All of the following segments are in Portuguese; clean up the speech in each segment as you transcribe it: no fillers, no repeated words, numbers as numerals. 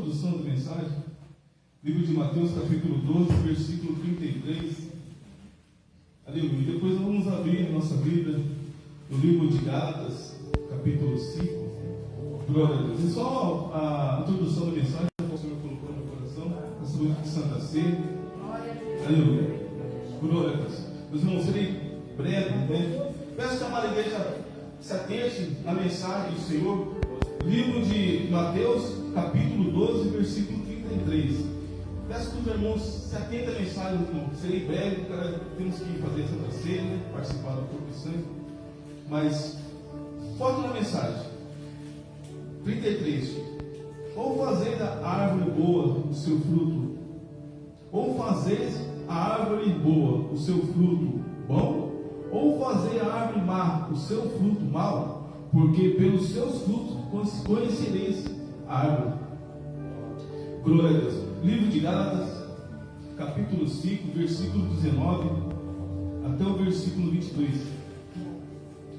introdução da mensagem. Livro de Mateus, capítulo 12, versículo 33. Aleluia. Depois nós vamos abrir a nossa Bíblia no livro de Gálatas, capítulo 5. Glória a Deus. É só a introdução da mensagem que o Senhor colocou no meu coração. A saúde de Santa Ceia. Aleluia. Glória a Deus. Meus irmãos, serei breve, né? Peço que a amada igreja se atente na mensagem do Senhor. Livro de Mateus, capítulo 12, versículo 33. Peço que os irmãos se atentem à mensagem. Serei breve, temos que fazer Santa Ceia, né? Participar do corpo e sangue. Mas foque na mensagem. 33. Ou fazeis a árvore boa o seu fruto, ou fazeis a árvore boa o seu fruto bom, ou fazeis a árvore má o seu fruto mau, porque pelos seus frutos conhecereis a árvore. Glória a Deus. Livro de Gálatas, capítulo 5, versículo 19 até o versículo 22.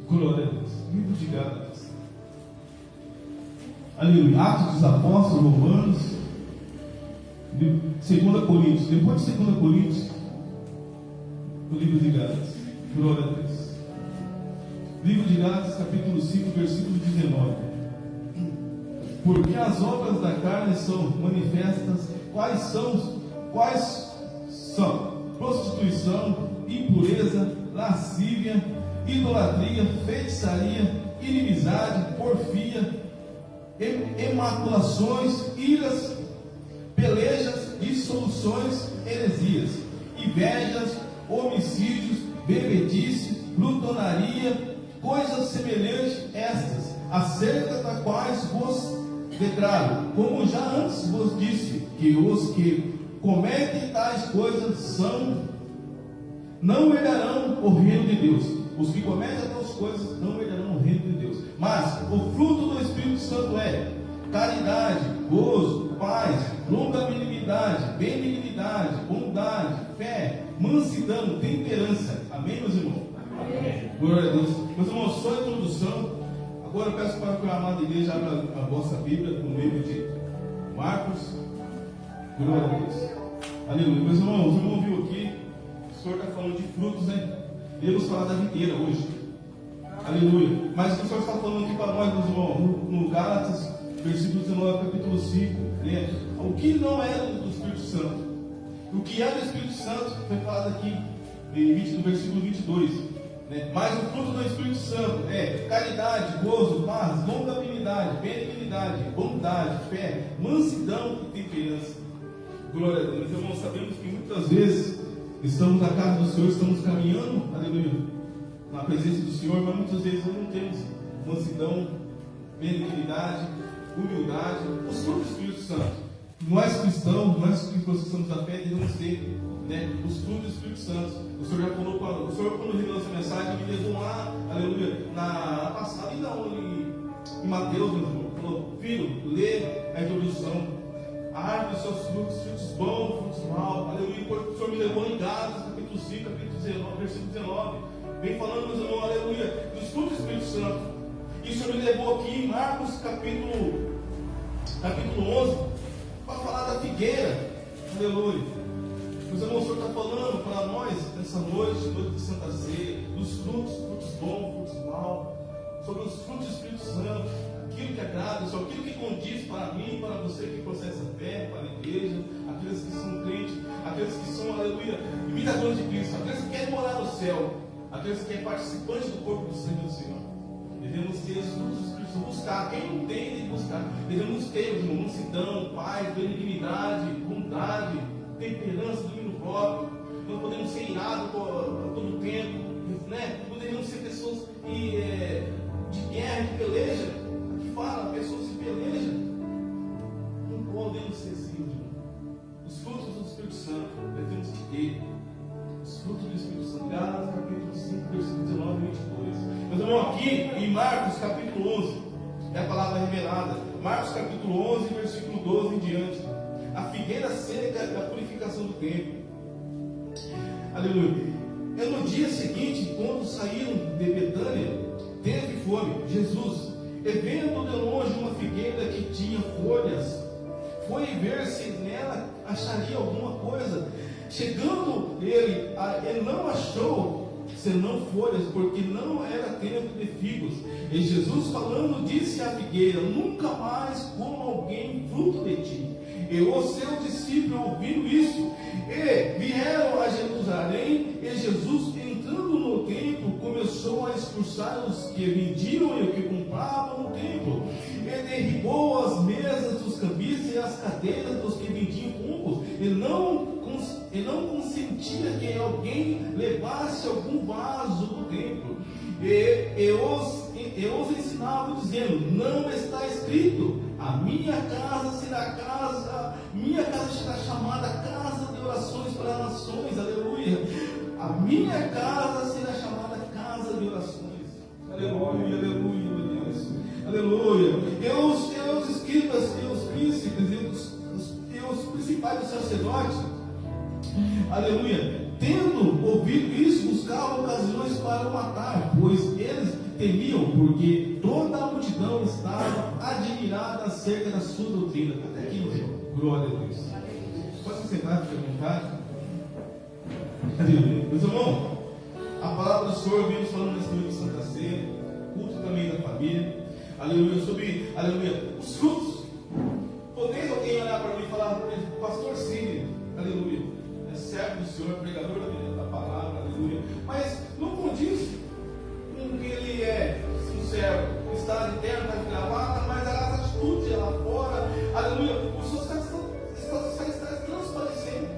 Glória a Deus. Livro de Gálatas. Aleluia. Atos dos Apóstolos, Romanos, 2 Coríntios. Depois de 2 Coríntios, o livro de Gálatas. Glória a Deus. Livro de Gálatas, capítulo 5, versículo 19. Porque as obras da carne são manifestas. Quais são? Prostituição, impureza, lascívia, idolatria, feitiçaria, inimizade, porfia, emaculações, iras, pelejas, dissoluções, heresias, invejas, homicídios, bebedice, glutonaria, coisas semelhantes estas, acerca das quais vos declaro, como já antes vos disse, que os que cometem tais coisas não herdarão o reino de Deus. Os que cometem tais coisas não herdarão o reino de Deus. Mas o fruto do Espírito Santo é caridade, gozo, paz, longanimidade, benignidade, bondade, fé, mansidão, temperança. Amém, meus irmãos? Amém. Glória a Deus. Meus irmãos, só a introdução. Agora eu peço para que a amada igreja abra a vossa Bíblia no livro de Marcos. Glória a Deus. Aleluia. Meus irmãos, os irmãos viu aqui, o Senhor está falando de frutos, né? Devemos falar da videira hoje. Aleluia. Mas o que o Senhor está falando aqui para nós, meus irmãos, no Gálatas, versículo 19, capítulo 5, né? O que não era do Espírito Santo? O que é do Espírito Santo foi falado aqui no versículo 22. Né? Mas o fruto do Espírito Santo é caridade, gozo, paz, longanimidade, benignidade, bondade, fé, mansidão e temperança. Glória a Deus. Irmãos, sabemos que muitas vezes estamos na casa do Senhor, estamos caminhando, aleluia, na presença do Senhor, mas muitas vezes não temos mansidão, benignidade, humildade, os frutos do Espírito Santo. Nós cristãos, nós que processamos a fé, devemos ter, né, os frutos do Espírito Santo. O Senhor já falou, o Senhor, quando revelou essa mensagem, me levou lá, aleluia, na passada, ainda em Mateus, meu irmão, falou: filho, lê a introdução, a árvore dos seus frutos, frutos bons, frutos maus, aleluia. O Senhor me levou em Gálatas, capítulo 5, capítulo 19, versículo 19, vem falando, meus irmãos, aleluia, dos frutos do Espírito Santo. E o Senhor me levou aqui em Marcos, capítulo 11, para falar da figueira, aleluia. Meus irmãos, o Senhor está falando para nós nessa noite, noite de Santa Ceia, dos frutos bons, frutos maus, sobre os frutos do Espírito Santo, aquilo que agrada, sobre aquilo que condiz para mim, para você que processa a fé, para a igreja, aqueles que são crentes, aqueles que são, aleluia, imitadores de Cristo, aqueles que querem morar no céu, aqueles que querem participantes do corpo do sangue do Senhor. Devemos ter os frutos do Espírito Santo, buscar. Quem não tem, tem que buscar. Devemos ter, irmão, mansidão, paz, benignidade, bondade, temperança, domínio próprio. Não podemos ser irados todo o tempo, né? Não devemos ser pessoas de guerra, de peleja. Aqui fala, pessoas de peleja. Não podemos ser assim, irmão. Os frutos do Espírito Santo devemos ter. Os frutos do Espírito Santo. Gálatas, capítulo 5, versículo 19 e 22. Meus irmãos, aqui em Marcos, capítulo 11, é a palavra revelada. Marcos, capítulo 11, versículo 12 em diante. A figueira seca da purificação do templo. Aleluia. E no dia seguinte, quando saíram de Betânia, teve fome. Jesus, e vendo de longe uma figueira que tinha folhas, foi foi ver se nela acharia alguma coisa. Chegando ele não achou senão folhas, porque não era tempo de figos. E Jesus falando disse à figueira: nunca mais coma alguém fruto de ti. E os seus discípulos ouvindo isso, e vieram a Jerusalém, e Jesus, entrando no templo, começou a expulsar os que vendiam e os que compravam no templo. E derribou as mesas dos cambistas e as cadeiras dos que vendiam pombos. E não consentia que alguém levasse algum vaso do templo. E os ensinava dizendo: não está escrito, minha casa será chamada casa de orações para nações. Aleluia. A minha casa será chamada casa de orações. Aleluia, aleluia, meu Deus. Aleluia. E os escribas e os príncipes e os principais dos sacerdotes, aleluia, tendo ouvido isso, buscavam ocasiões para o matar, pois eles temiam, porque toda a multidão estava admirada acerca da sua doutrina. Até aqui no céu. Glória a Deus. Pode se sentar, fique à vontade. Aleluia. Meus irmãos, a palavra do Senhor vimos falando nesse domingo de Santa Ceia, culto também da família. Aleluia. Sobre, aleluia, os frutos. Podeis alguém olhar para mim e falar: pastor Cílio, aleluia, é servo do Senhor, pregador da palavra, aleluia, mas não condiz com que ele é um servo, está de terno, está de gravata, mas as atitudes lá fora, aleluia, o Senhor está transparecendo.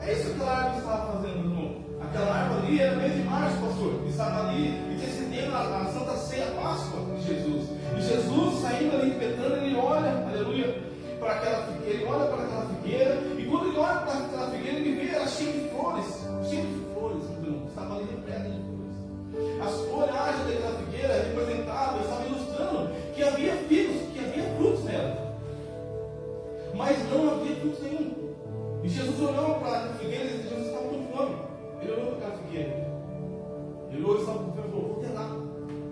É isso que aquela árvore estava fazendo, meu irmão. Aquela árvore ali era mês de março, pastor, estava ali intercedendo a Santa Ceia, a Páscoa de Jesus. E Jesus, saindo ali de Betânia, ele olha, aleluia, para aquela figueira, ele olha para aquela figueira, e quando ele olha para aquela figueira, ele vê ela cheia de flores, meu irmão, estava ali repleta de flores. As folhagens daquela figueira representavam, estava ilustrando que havia figos, que havia frutos nela, mas não havia frutos nenhum. E Jesus olhou para a figueira e Jesus estava com fome. Ele olhou para aquela figueira, ele olhou e estava com fome e falou: vou ter lá.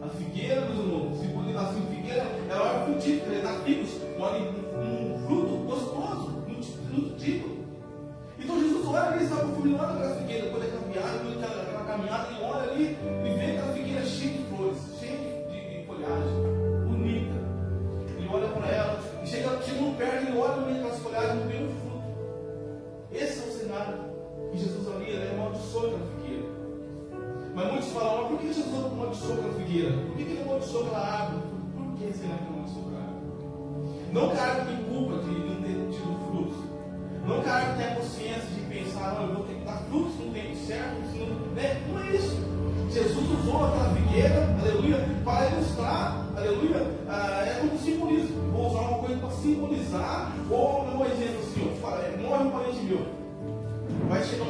A figueira, meus irmãos, a figueira é uma árvore frutífera, ele dá figos, um fruto gostoso, nutritivo. Então Jesus olha ali, estava com fome, olha para a figueira, depois daquela viagem, aquela caminhada, ele olha ali e vê aquela figueira cheia de flores, cheia de folhagem, bonita. Ele olha para ela e chega muito perto, ele olha no meio daquelas folhagens e não vê um fruto. Esse é o cenário que Jesus ali, ele amaldiçoou aquela figueira. Mas muitos falam: mas por que Jesus amaldiçoou aquela figueira? Por que ele amaldiçoou aquela árvore? Por que será que ele amaldiçoou aquela árvore? Não que a árvore tem culpa de não ter tido frutos. Não que a árvore tenha consciência de pensar: eu vou ter que dar frutos no tempo certo, né? Não é isso. Jesus usou aquela figueira, aleluia, para ilustrar, aleluia, é como simbolismo. Vou usar uma coisa para simbolizar, ou um exemplo assim: morre um parente meu, vai chegar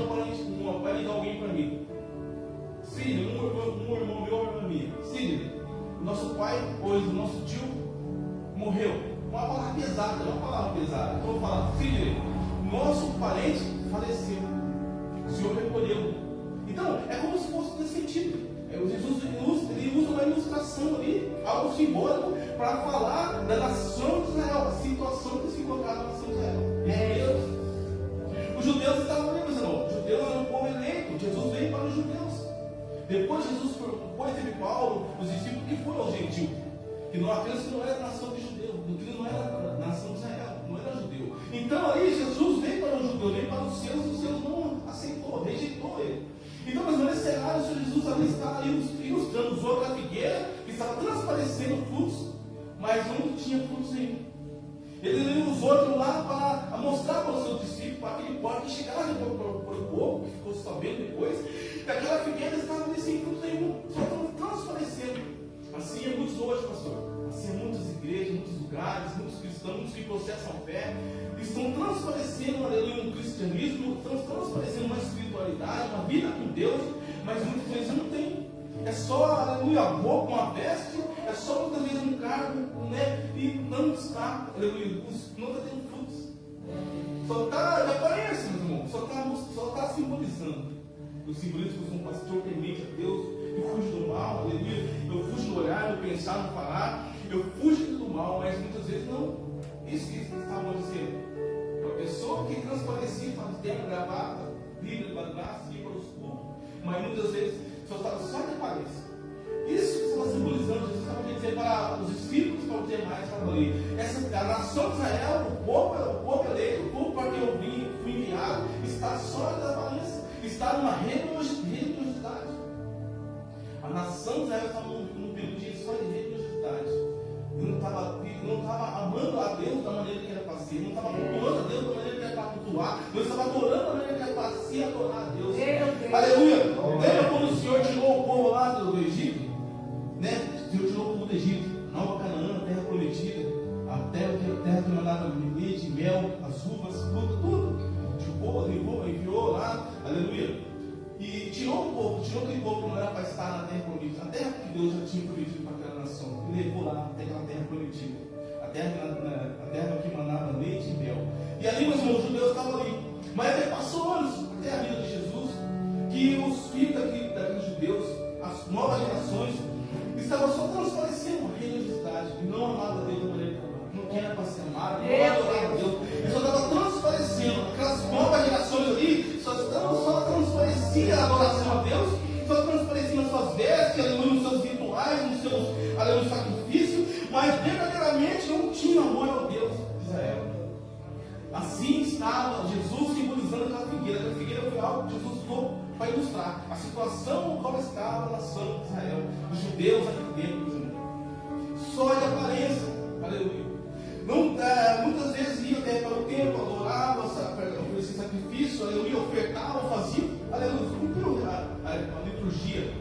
vai ligar alguém para mim. Cílio, um irmão meu, uma irmã minha. Cílio, nosso pai, ou o nosso tio, morreu. Uma palavra pesada, não uma palavra pesada. Então eu vou falar: Cílio, nosso parente faleceu. O Senhor recolheu. Então, é como se fosse nesse sentido. Jesus ele usa uma ilustração ali, algo simbólico, para falar da nação de Israel, a situação que se encontrava na nação de Israel. Os judeus estavam ali, meus irmãos. Os judeus eram um povo eleito. Jesus veio para os judeus. Depois teve Paulo, os discípulos que foram aos gentios, que não aqueles que não eram nação de judeu, que não era nação de Israel, não era judeu. Então aí Jesus veio para os judeus, veio para os seus não aceitou, rejeitou ele. Então, mas nesse cenário, o Senhor Jesus ali está ilustrando, usou aquela figueira que estava transparecendo frutos, mas não tinha frutos nenhum. Ele usou aquilo lá para mostrar para os seus discípulos, para aquele povo que chegava para o povo, que ficou sabendo depois, que aquela figueira estava ali sem fruto nenhum, só estava transparecendo. Assim é muitos hoje, pastor. Assim é muitas igrejas, muitos lugares, muitos cristãos, muitos que processam fé, estão transparecendo, aleluia, um cristianismo, estão transparecendo uma espiritualidade, uma vida com Deus, mas muitas vezes não tem. É só, aleluia, a boca, uma veste, é só muitas vezes um cargo, né? E não está, aleluia, não está tendo frutos. Só está, já aparece, meu irmão, só está simbolizando. O simbolismo que um pastor permite a Deus, eu fujo do mal, aleluia, eu fujo do olhar, do pensar, do falar, eu fujo do mal, mas muitas vezes não. Isso que estavam dizendo. gravata, Bíblia, graça, ia para os cultos, mas muitas vezes só estava só de aparência. Isso que estava simbolizando, Jesus estava dizendo para os discípulos, para os demais, estava ali. A nação de Israel, o povo eleito, o povo para que eu fui enviado, está só de aparência, está numa religiosidade. A nação de Israel estava num período de só de religiosidade. Não estava amando a Deus da maneira que era para ser, não estava cultuando a Deus da maneira que era para cultuar, não estava adorando da maneira que era para se adorar a Deus. Aleluia! Lembra quando o Senhor tirou o povo lá do Egito? Né? O Senhor tirou o povo do Egito, Nova Canaã, a terra prometida, a terra que mandava leite, mel, as uvas, tudo. O povo enviou lá, aleluia. E tirou aquele povo que não era para estar na terra prometida, a terra que Deus já tinha prometido para aquela nação, e levou lá até aquela terra prometida, a terra que mandava leite e mel. E ali, meus irmãos, os judeus estavam ali. Mas aí passou anos até a vida de Jesus, que os filhos daqueles judeus, as novas gerações, estavam só transparecendo a religiosidade, e não amavam a Deus da maneira que amava. Não era para ser amado, não adorava a Deus. Eles só estavam transparecendo, aquelas novas gerações ali, só transparecia a adoração a Deus, só transparecia nas suas vestes, aleluia, nos seus rituais, nos seus sacrifícios, mas verdadeiramente não tinha amor ao Deus de Israel. Assim estava Jesus simbolizando aquela figueira. Aquela figueira foi algo que Jesus usou para ilustrar a situação no qual estava a nação de Israel, os judeus aqui dentro, só de aparência, aleluia. Muitas vezes ia até para o templo, adorava, oferecia sacrifício, aleluia, ofertava, fazia, aleluia, cumpriu a liturgia.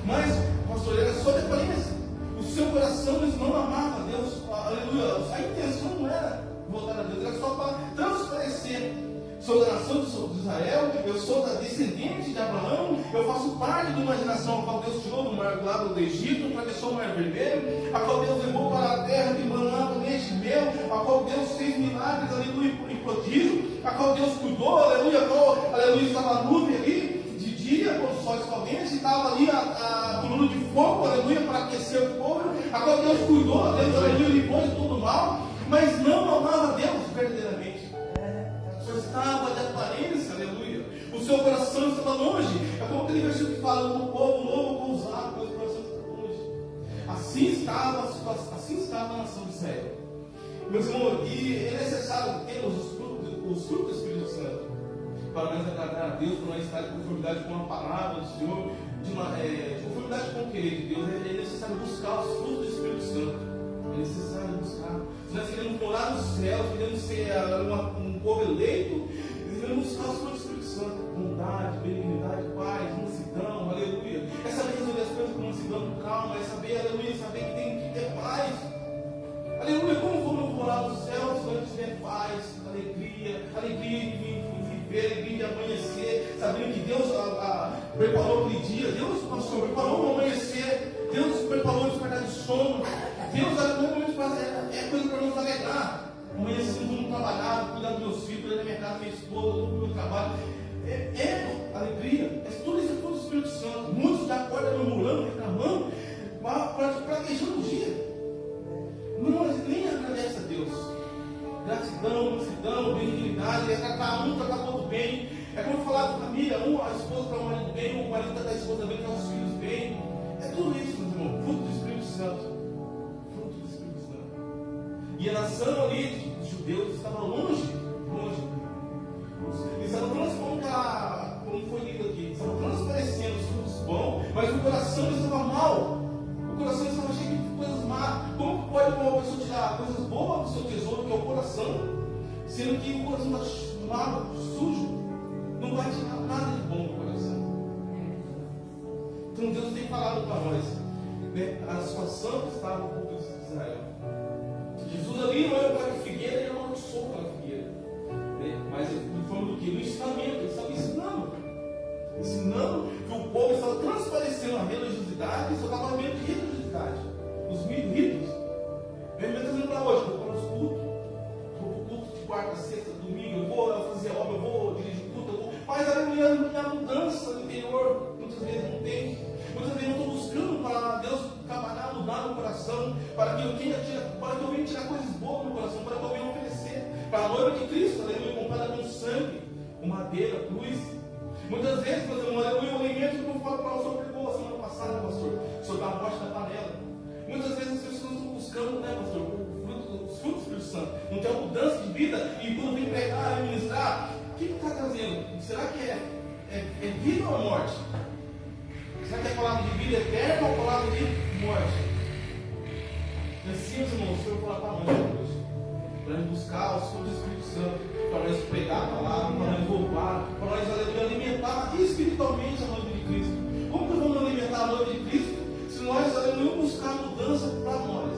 Mas, pastor, era só de aparência. O seu coração não amava a Deus, aleluia. A intenção não era voltar a Deus, era só para transparecer. Sou da nação de Israel, eu sou da descendente de Abraão, eu faço parte de uma geração a qual Deus tirou do mar do Egito, atravessou o mar vermelho, a qual Deus levou para a terra de Manaã, leite e mel, a qual Deus fez milagres, aleluia, em prodígio, a qual Deus cuidou, aleluia, aleluia, estava a nuvem ali, de dia, com o sol escaldente, estava ali a coluna de fogo, aleluia, para aquecer o povo, a qual Deus cuidou, Deus, aleluia, livrou de todo mal, mas não amava Deus verdadeiramente. Estava de aparência, aleluia. O seu coração estava longe. É como aquele versículo que fala: o povo novo pousado, mas o coração está longe. Assim estava a nação de Israel. Meus irmãos, e é necessário termos os frutos do Espírito Santo para nós agradar a Deus, para nós estar em conformidade com a palavra do Senhor, de conformidade com o querer de Deus. É necessário buscar os frutos do Espírito Santo. É necessário buscar. Se nós queremos morar nos céus, queremos ser um povo eleito, devemos buscar os frutos do Espírito Santo: bondade, benignidade, paz, mansidão, aleluia. É saber resolver as coisas com mansidão, com calma, é saber, aleluia, saber que tem que ter paz. Aleluia. Como vamos morar nos céus se nós tiver paz, alegria de viver, alegria de amanhecer, sabendo que Deus preparou aquele dia, Deus, pastor, preparou o amanhecer, Deus preparou o despertar de sono. Deus, normalmente, é coisa para nos alegrar. Amanhã cedo vamos trabalhar, cuidar dos meus filhos, cuidar da minha casa, minha esposa, do meu trabalho. É alegria. Tudo isso é tudo do Espírito Santo. Muitos já acordam murmurando, reclamando, praguejando o dia. Não, nem agradece a Deus. Gratidão, mansidão, benignidade, é tratar um, tratar o outro bem. É como falar da família, a esposa para o marido bem, o marido tratar a esposa bem, tratar os filhos bem. É tudo isso, meu irmão, fruto do Espírito Santo. E a nação ali dos judeus estava longe. Eles estavam transformando, como foi lido aqui, estavam transparecendo os frutos bons, mas o coração estava mal. O coração estava cheio de coisas más. Como pode uma pessoa tirar coisas boas do seu tesouro, que é o coração, sendo que o coração está mal, sujo? Não vai tirar nada de bom do coração. Então Deus tem falado para nós, né, a situação que estava no povo de Israel. Jesus ali não era para a figueira, ele amaldiçoou aquela figueira, né? Mas de forma do que? No ensinamento, ele estava ensinando que o povo estava transparecendo a religiosidade, só estava vendo de religiosidade, os ritos. Ele está dizendo para hoje: vou para os cultos, vou para o culto de quarta, sexta, domingo, eu vou fazer obra, eu vou dirigir culto, mas a mudança no interior muitas vezes não tem. Muitas vezes eu estou buscando para Deus trabalhar, mudar meu coração, para que eu venha tirar coisas boas no meu coração, para que eu venha oferecer para a noiva de Cristo, aleluia, comprada com sangue, com madeira, cruz. Muitas vezes, meus irmãos, o alimento que eu falo para o senhor pregou semana passada, pastor, sobre a morte da panela. Muitas vezes as pessoas estão buscando, né, pastor, os frutos do Espírito Santo. Não tem uma mudança de vida, e quando vem pregar e ministrar, o que está trazendo? Será que é vida ou morte? Será que é a palavra de vida eterna ou a palavra de morte? E assim, meus irmãos, o Senhor falar para nós hoje, para nós buscar o Senhor do Espírito Santo, para nós pregar a palavra, para nós louvar, para nós alimentar espiritualmente a noiva de Cristo. Como que vamos alimentar a noiva de Cristo se nós não buscar mudança para nós?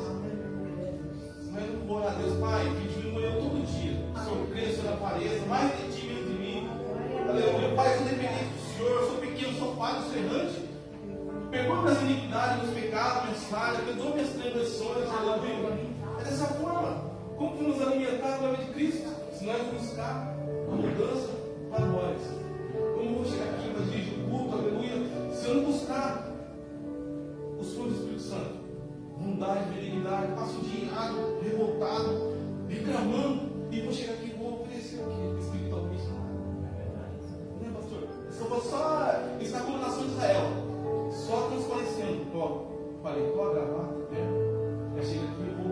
Se nós não orar a Deus, Pai, que diminua todo dia, o Senhor cresça, o Senhor apareça, mais de ti, menos de mim. Aleluia, Pai, eu sou dependente do Senhor, eu sou pequeno, sou falho, sou errante. Perdoa minhas iniquidades, meus pecados, minhas falhas, perdoa minhas transgressões, aleluia. É dessa forma. Como vamos alimentar a noiva de Cristo? Se nós buscar a mudança para nós. Como vou chegar aqui para dirigir o culto, aleluia, se eu não buscar os frutos do Espírito Santo, bondade, benignidade, passo o dia irado, revoltado, reclamando, e vou chegar aqui e vou oferecer o quê? Espiritualmente. Não é, pastor? Eu vou só estar como nação de Israel, só transparecendo, ó, paletó, gravata, já chega aqui e vou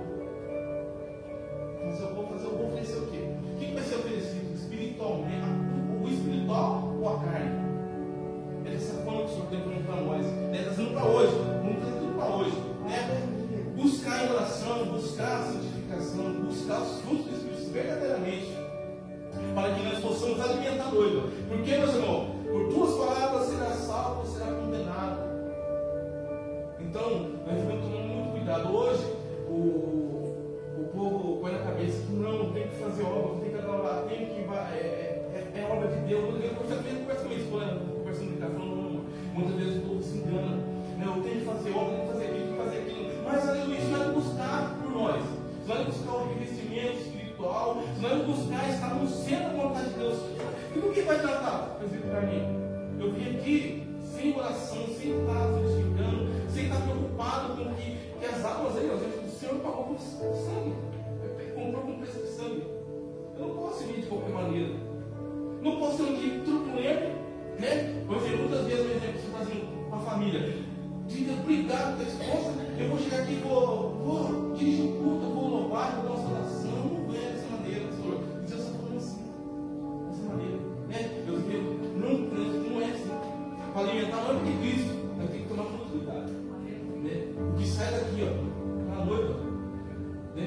oferecer o quê? O que vai ser oferecido espiritualmente? O espiritual ou a carne? É dessa forma que o Senhor tem para nós. Está trazendo para hoje. Não está trazendo para hoje. Né? Buscar a oração, buscar a santificação, buscar os frutos do Espírito verdadeiramente. Para que nós possamos alimentar a noiva. Porque, meus irmãos, por duas palavras será salvo ou será condenado. Então, nós devemos tomar muito cuidado. Hoje, o povo põe na cabeça que não, tem que fazer obra, tem que adorar, tem que é obra de Deus. Eu também converso com isso, conversando com ele, falando, muitas vezes o povo se engana. Não, eu tenho que fazer obra, tenho que fazer aquilo, tenho que fazer aquilo. Mas aleluia, isso nós buscar por nós. Se nós buscar o revestimento espiritual, se nós buscar estar no centro da vontade de Deus. E por que vai tratar, presbítero Carlinhos? Eu vim aqui sem oração, sem estar santificando, sem estar preocupado com que as almas aí, o Senhor pagou com sangue, comprou com preço de sangue. Eu não posso vir de qualquer maneira. Não posso ser um dia truculento, né? Por exemplo, muitas vezes, por exemplo, você está fazendo com a família, de brigar com a esposa, eu vou chegar aqui e vou dirigir um culto, eu vou louvar, vou dar uma oração. Não é dessa maneira, Senhor. Deus está falando assim, dessa maneira, né? Não é assim. Para alimentar a noiva de Cristo, nós temos que tomar muito cuidado. Né? O que sai daqui, ó, para a noiva, né?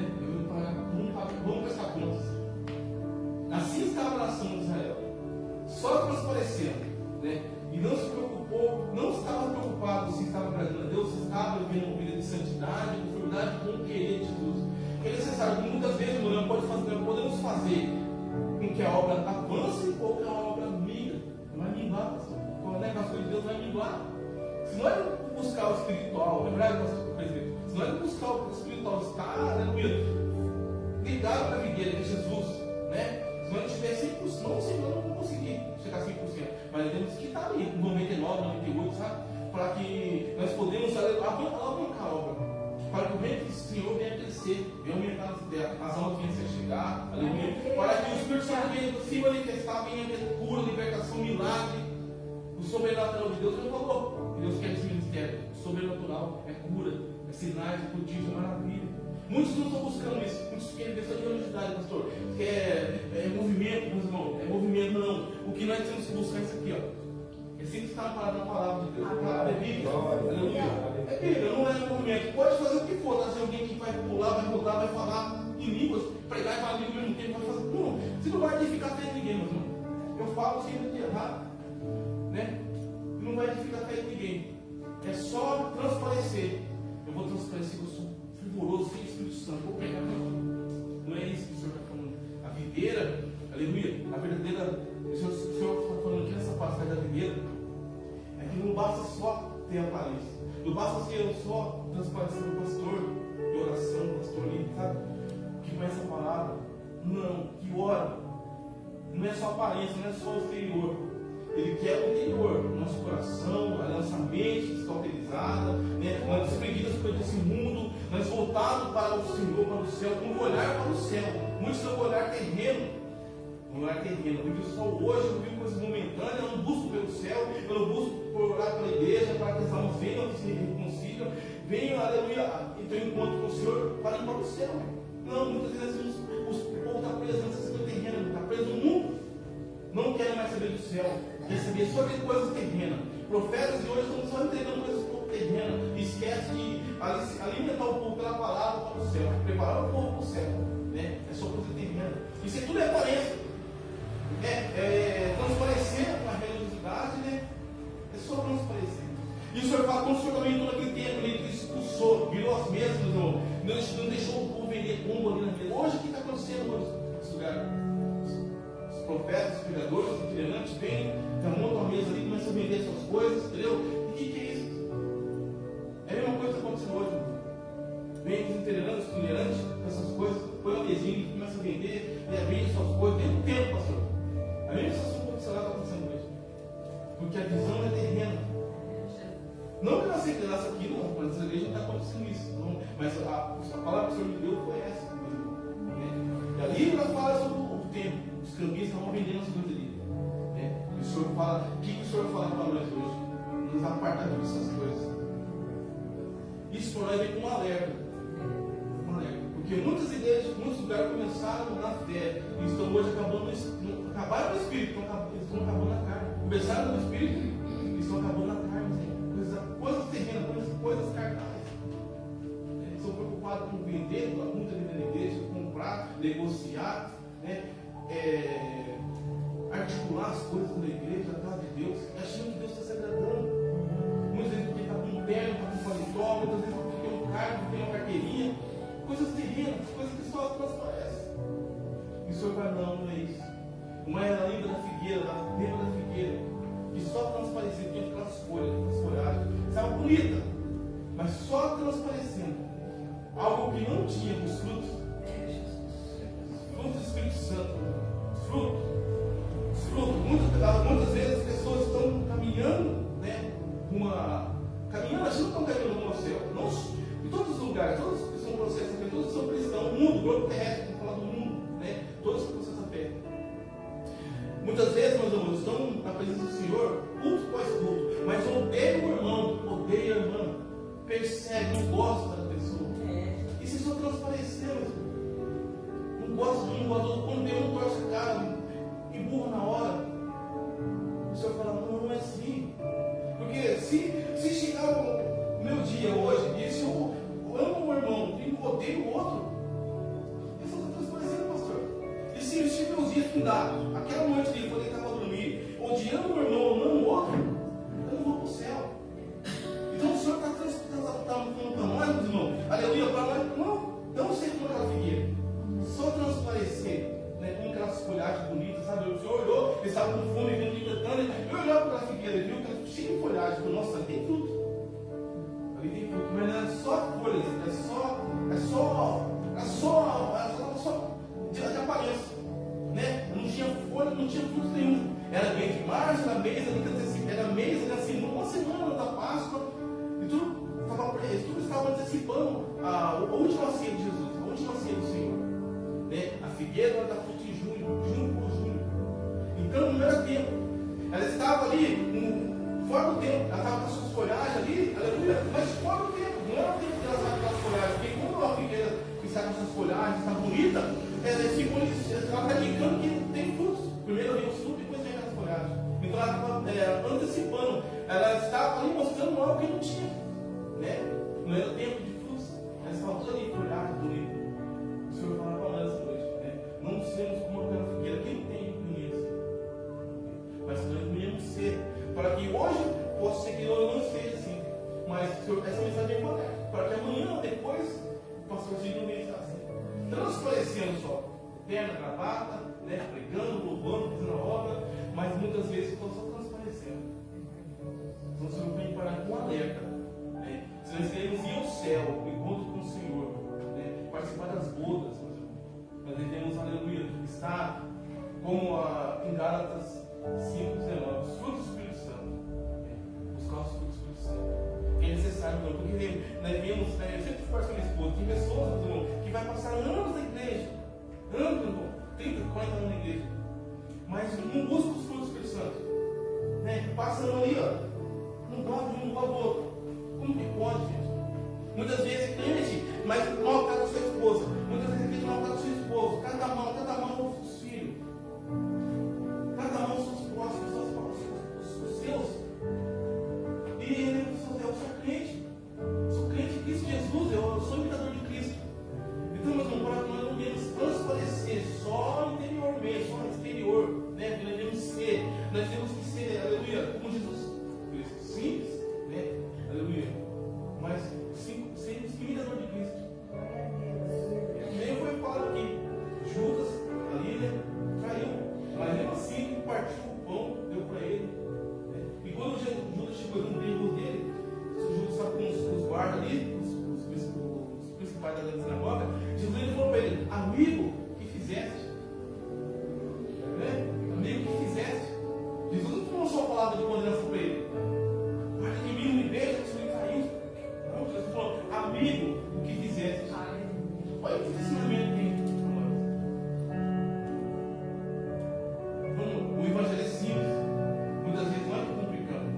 Vamos prestar contas. Assim estava a nação de Israel, só transparecendo, né? E não se preocupou, não estava preocupado se estava agradando a Deus, se estava vivendo uma vida de santidade, conformidade com o querer de Jesus. Porque é necessário, que muitas vezes nós podemos fazer com que a obra avance ou que a obra minga. Vai minguar, pastor. Quando é que as coisas de Deus vai minguar? Se nós não buscar o espiritual, lembrar do nosso presbítero, se nós não buscar o espiritual, estar, aleluia, ligado para a videira de Jesus, né? Se nós estiver 100%, não vamos conseguir chegar a 100%, mas temos que estar ali, 99, 98, sabe? Para que nós podemos alavancar a obra, para que o reino do Senhor venha crescer, venha aumentar as almas venham se chegar, aleluia, para que o Espírito Santo venha se manifestar, venha ter cura, libertação, milagre, o sobrenatural de Deus. Ele falou, Deus quer esse ministério, o sobrenatural é cura, é sinais, é prodígio, é maravilha. Muitos não estão buscando isso, muitos querem ver só de religiosidade, pastor. Que é movimento, meus irmãos, é movimento, não. O que nós temos que buscar é isso aqui, ó. É sempre estar parado na palavra de Deus. A palavra é Bíblia. Aleluia. É Bíblia, não é movimento. Pode fazer o que for, trazer alguém que vai pular, vai rodar, vai falar em línguas, pregar e falar em língua ao mesmo tempo, vai fazer. Não, você não vai edificar a fé de ninguém, meu irmão. Eu falo sempre de errado, né? Não vai edificar a fé de ninguém. É só transparecer. Eu vou transparecer que eu sou fervoroso, sem Espírito Santo, vou pegar não é isso que o Senhor está falando. A videira, aleluia, a verdadeira, o Senhor está falando aqui nessa passagem da videira, é que não basta só ter aparência, não basta ser só transparecer do pastor de oração, pastor livre, sabe? Que conhece a palavra, não, que ora, não é só aparência, não é só o exterior. Ele quer o interior, nosso coração, a nossa mente descauterizada, né? Nós desprendidas desse mundo, nós voltados para o Senhor, para o céu, com um olhar para o céu. Muitos têm um olhar terreno, não é terreno. Eu vivo só hoje, eu vivo coisas momentâneas, eu não busco pelo céu, eu não busco por orar pela igreja, para que as almas venham, que se reconciliam, venham, aleluia, e tenham encontro com o Senhor, para ir para o céu. Não, muitas vezes o povo está preso nessa coisa terrena, está preso no mundo, não querem mais saber do céu, quer saber só de coisas terrenas. Profetas de hoje estão só entregando coisas terrenas, esquece de alimentar o povo pela palavra para o céu, preparar o povo para o céu, né? É só coisa terrena. Isso é tudo é aparência, transparecer a religiosidade, né? É só transparecer. E o Senhor fala, como o Senhor também todo aquele tempo, ele expulsou, virou as mesas, não deixou o povo vender pombo ali na mesa. Hoje o que está acontecendo hoje nesse lugar? Os profetas, os pregadores, os itinerantes vêm, montam a mesa ali, começam a vender suas coisas, entendeu? E o que é isso? É a mesma coisa que está acontecendo hoje. Vem os itinerantes, essas coisas, põe uma mesinha e começa a vender, e vende suas coisas, tem um tempo, pastor. A mesma situação que está acontecendo hoje. Porque a visão é terrena. Não que nós igrejas aqui, não, mas essa igreja não está acontecendo isso. Não, mas a palavra que o Senhor me deu foi essa. Né? E ali ela fala sobre o tempo. Os cambistas estavam vendendo as coisas ali. Né? E o Senhor fala, o que o Senhor fala para nós hoje? Nos apartar dessas coisas. Isso para nós vem com um alerta. Porque muitas igrejas, muitos lugares começaram na fé e estão hoje acabaram no Espírito, estão acabando na carne. Começaram no Espírito e estão acabando na carne. Coisas terrenas, coisas carnais. São preocupados com vender, muita vida na igreja, comprar, negociar, né? Articular as coisas da igreja, da casa de Deus, achando que Deus está se agradando. Muitas vezes porque está com um terno, está com um paletó, muitas vezes porque tem um cargo, tem uma carteirinha. Coisas terrenas, coisas que só transparecem. E o Senhor fala, não é isso. Não é a língua da figueira, da lembra da figueira, que só transparecendo dentro daquelas folhas, daquelas folhagens. Estava bonita, mas só transparecendo. Algo que não tinha os frutos. Frutos do Espírito Santo. Os frutos. Muitas vezes as pessoas estão caminhando, né? Caminhando, achando que estão caminhando no céu. Não, em todos os lugares, todos que são processos, todos são cristãos. O mundo, o globo terrestre, vamos falar do mundo, né? Todos são processos da fé. Muitas vezes, meus irmãos, estão na presença do Senhor, culto após culto, mas odeia o irmão, odeia a irmã, persegue, não gosta da pessoa. Isso é só transparecer. Não gosta de um, gosta do outro. Quando tem um, torce a cara, empurra na hora. O Senhor fala, não é assim. Porque se chegar o meu dia hoje, e se eu amo o irmão e odeio o outro, isso está transparecendo, pastor. E se meus dias fundados, aquela noite que eu vou deitar para dormir, odiando o irmão, não o outro, eu não vou para o céu. Então o Senhor está falando para nós, meus irmãos, aleluia, para nós, não ser como aquela figueira, só transparecer, né, como aquelas folhagens bonitas, sabe? O Senhor olhou, ele estava com fome, vindo de Betânia, eu olhava para aquela figueira, viu que era cheio de folhagem, falou, nossa, ali tem fruto, mas não é só folhas, é só de aparência, né? Não tinha folha, não tinha fruto nenhum. Era bem de março, era mês, era mês, assim, uma semana da Páscoa, e tudo estava preso, tudo estava antecipando a última ceia de Jesus, a última ceia do Senhor. Né? A figueira vai dar fruto em junho por junho. Então não era tempo. Ela estava ali, fora do tempo, ela estava com as suas folhagens ali, aleluia, mas fora do tempo, não era o tempo que ela estava com as folhagens, porque quando a figueira está com as suas folhagens, está bonita, ela está indicando que tem frutos. Primeiro vem o fruto, depois vem as folhagens. Então ela estava antecipando, ela estava ali mostrando algo que não tinha, né? Não era o tempo de frutos, ela estava toda ali, folhagem, bonita. O Senhor fala para nós hoje, né? Não sermos como aquela figueira, quem não tem conhece, mas nós devemos ser, para que hoje possa ser que eu não esteja assim, mas essa mensagem é correta, para que amanhã, depois, o pastorzinho também está assim, transparecendo só, terno, gravata, né? Pregando, louvando, fazendo a obra, mas muitas vezes estão só transparecendo. Então o Senhor vem parar com um alerta, né? Se nós queremos ir ao céu, o encontro com o Senhor, né? Participar das bodas, nós devemos, aleluia, estar como em Gálatas 5:19, os frutos do Espírito Santo, né? Buscar os frutos do Espírito Santo. É necessário, não, porque nós vemos, né, eu sempre converso com a minha esposa, tem pessoas, irmão, que vai passar anos na igreja, anos, irmão, 30, 40 anos na igreja, não busca os frutos do Espírito Santo. Né? Passando ali, ó, não gosta de um, não gosta do outro. Como que pode, gente? Muitas vezes é crente, mas não ao caso da sua esposa. Muitas vezes é crente, não ao caso do seu esposo. Cada mão os filhos. Cada mão os seus próximos, os seus. E ele falou, eu sou crente. Sou crente de Cristo Jesus, eu sou imitador de Cristo. Então, meus irmãos, para que nós não devemos transparecer só interiormente, só exterior, né? Que nós devemos ser. Nós temos que ser, aleluia, como Jesus. Simples, né? Aleluia. Mas sermos imitador de Cristo. Nem foi claro aqui. Judas, ali, né? Caiu. Mas mesmo assim, ele partiu o pão, deu para ele. Né? E quando Judas chegou no meio dele, Judas estava com os guardas ali, os principais da sinagoga, Jesus ele falou para ele, amigo, o que fizeste? Né? Amigo, o que fizeste? Jesus não falou só a palavra de condenação para ele. Guarda de mim, não me beija, que você caiu. Não, Jesus falou, amigo, o que fizeste? Olha que ensinamento tem. O evangelho é simples. Muitas vezes nós complicamos.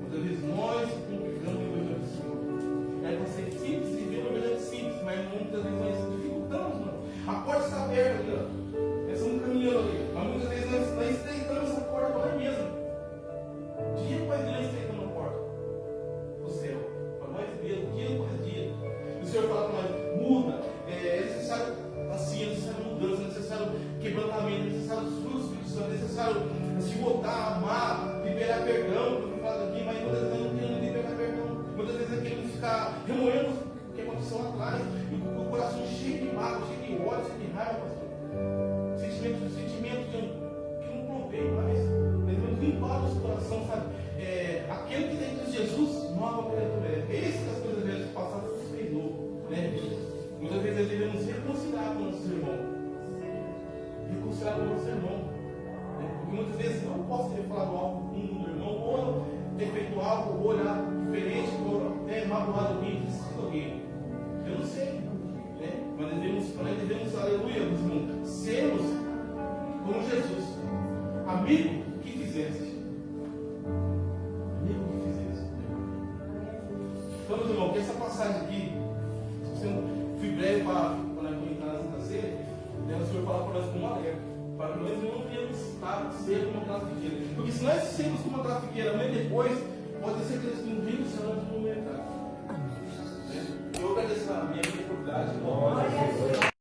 Muitas vezes nós complicamos o evangelho simples. É para ser simples e ver o evangelho simples, mas muitas vezes nós dificultamos. Não. A porta está aberta ali, ó. Nós estamos caminhando ali. Mas muitas vezes nós estreitamos essa porta para nós mesmos. Dia após dia nós estreitamos a porta do céu. Para nós mesmos, dia após dia. E o Senhor fala para nós, muda. É necessário assim, é necessário mudança, é necessário quebrantamento, é necessário frutos, é necessário se voltar, amar, liberar perdão, como eu falo aqui, mas muitas vezes não queremos liberar perdão, muitas vezes queremos ficar remoendo o que aconteceu lá atrás, e com o coração cheio de mágoa, cheio de ódio, cheio de raiva, pastor. Sentimento que não provei mais. Nós devemos limpar o nosso coração, sabe? Aquele que tem em Jesus, nova criatura é. Esse que as coisas velhas passadas se fez novo, né? Muitas vezes nós devemos reconciliar com o nosso irmão. Reconciliar com o nosso irmão. Porque muitas vezes eu não posso ter falado algo com o meu irmão, ou ter feito algo, ou olhar diferente, ou ter magoado alguém, esquecido alguém. Eu não sei. Né? Mas nós devemos, aleluia, meus irmãos, sermos como Jesus. Amigo, o que fizeste? Amigo, o que fizeste? Então, meus irmãos, que essa passagem aqui, se você não fui breve para comentar na Santa Ceia, o Senhor fala para nós como alerta, para que nós não tenhamos ser como aquela figueira. Porque se nós sermos como aquela figueira, amanhã depois, pode ser que eles não vivem se nós não metade. Eu agradeço a minha oportunidade.